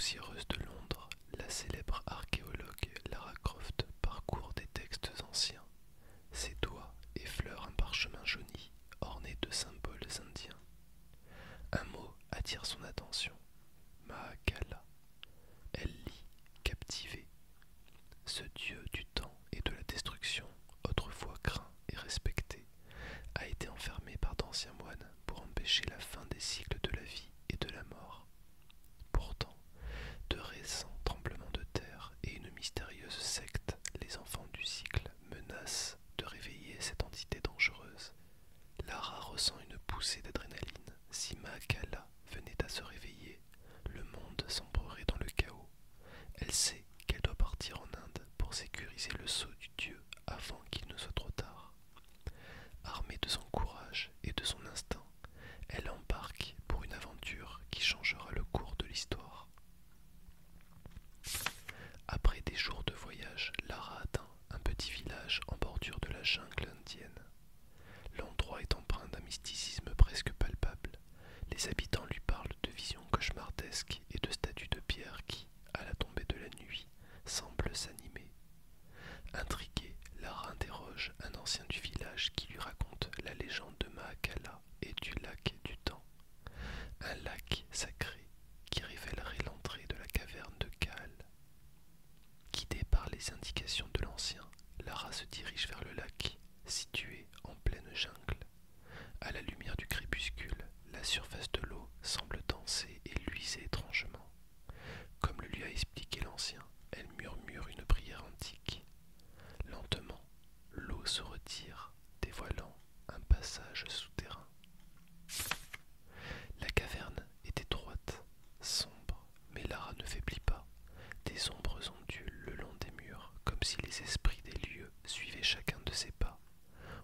poussiéreuse de Londres, la célèbre archéologue Lara Croft parcourt des textes anciens. Ses doigts effleurent un parchemin jauni, orné de symboles indiens. Un mot attire son attention, Mahakala. Elle lit, captivée. Ce dieu du temps et de la destruction, autrefois craint et respecté, a été enfermé par d'anciens moines pour empêcher la fin des cycles de la vie et de la mort. Pourtant, de récents tremblements de terre et une mystérieuse secte, les enfants du cycle, menacent de réveiller cette entité dangereuse. Lara ressent une poussée d'adrénaline. Si Mahakala venait à se réveiller, le monde sombrerait dans le chaos. Elle sait qu'elle doit partir en Inde pour sécuriser le sceau du dieu avant qu'il ne soit trop tard. Armée de son courage et de son instinct, elle embarque pour une aventure qui changera le cours de l'histoire. Après des jours de voyage, Lara atteint un petit village en bordure de la jungle indienne. L'endroit est empreint d'un mysticisme presque palpable. Les habitants lui parlent de visions cauchemardesques et de statues de pierre qui, à la tombée de la nuit, semblent s'animer. Intriguée, Lara interroge un ancien du village qui lui raconte la légende de Mahakala et du lac du temps. Un lac sacré qui révélerait l'entrée de la caverne de Kaal. Guidée par les indications de l'ancien, Lara se dirige vers le lac, situé en pleine jungle. À la lumière du crépuscule, la surface de l'eau semble danser et luiser étrangement. Comme le lui a expliqué l'ancien, elle murmure une prière antique. Lentement, l'eau se retire, dévoilant un passage souterrain. La caverne est étroite, sombre, mais Lara ne faiblit pas. Des ombres ondulent le long des murs, comme si les esprits des lieux suivaient chacun de ses pas.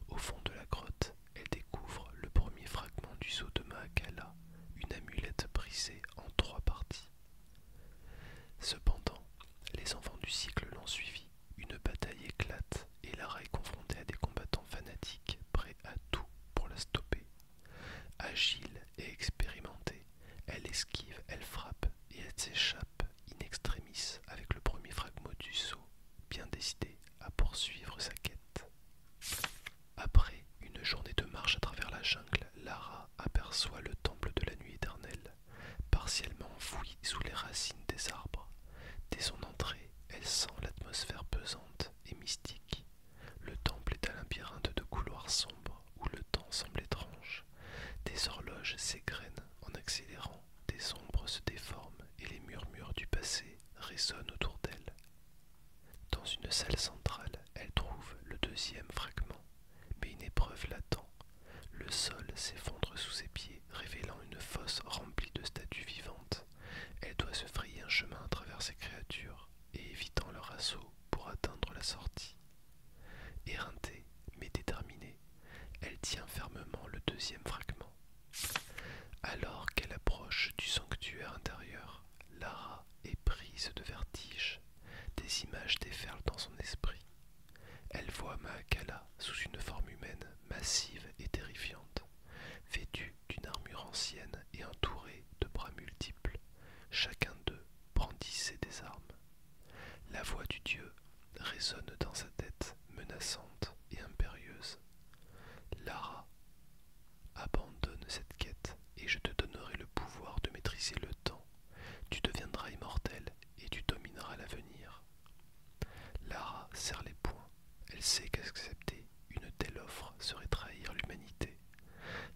Au fond de la grotte, elle découvre le premier fragment du sceau de Mahakala, une amulette brisée en 3 parties. Cependant, les enfants du cycle l'ont suivi. Une bataille éclate et Lara est confrontée à des combattants fanatiques, prêts à tout pour la stopper. Agile et expérimentée, elle esquive, elle frappe et elle s'échappe in extremis avec le premier fragment du sceau, bien décidée à poursuivre sa quête. Après une journée de marche à travers la jungle, Lara aperçoit le temple de la nuit éternelle, partiellement enfoui sous les racines des arbres. Dès son entrée, elle sent l'atmosphère pesante et mystique. Le temple est un labyrinthe de couloirs sombres où le temps semble étrange. Des horloges s'égrènent en accélérant, des ombres se déforment et les murmures du passé résonnent autour d'elle. Dans une salle centrale, elle trouve le deuxième fragment, mais une épreuve l'attend. Le sol s'effondre sous ses pieds, révélant une fosse remplie de statues vivantes. Elle doit se frayer un chemin à travers ces créatures et évitant leur assaut pour atteindre la sortie. Éreintée, mais déterminée, elle tient fermement le deuxième fragment. Alors qu'elle approche du sanctuaire intérieur, Lara est prise de vertige. Des images déferlent dans son esprit. Elle voit Mahakala sous une forme humaine, massive et terrifiante, vêtue d'une armure ancienne et entourée de bras multiples. Chacun d'eux brandissait des armes. La voix du dieu résonne dans sa tête, menaçante et impérieuse. Lara, abandonne cette quête et je te donnerai le pouvoir de maîtriser le temps. Tu deviendras immortel et tu domineras l'avenir. Lara serre les poings. Elle sait qu'accepter une telle offre serait trahir l'humanité.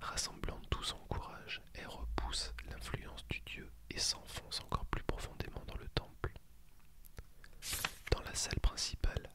Rassemblant tout son courage, elle repousse l'influence du dieu et s'enfonce encore plus profondément dans le temple. Dans la salle principale,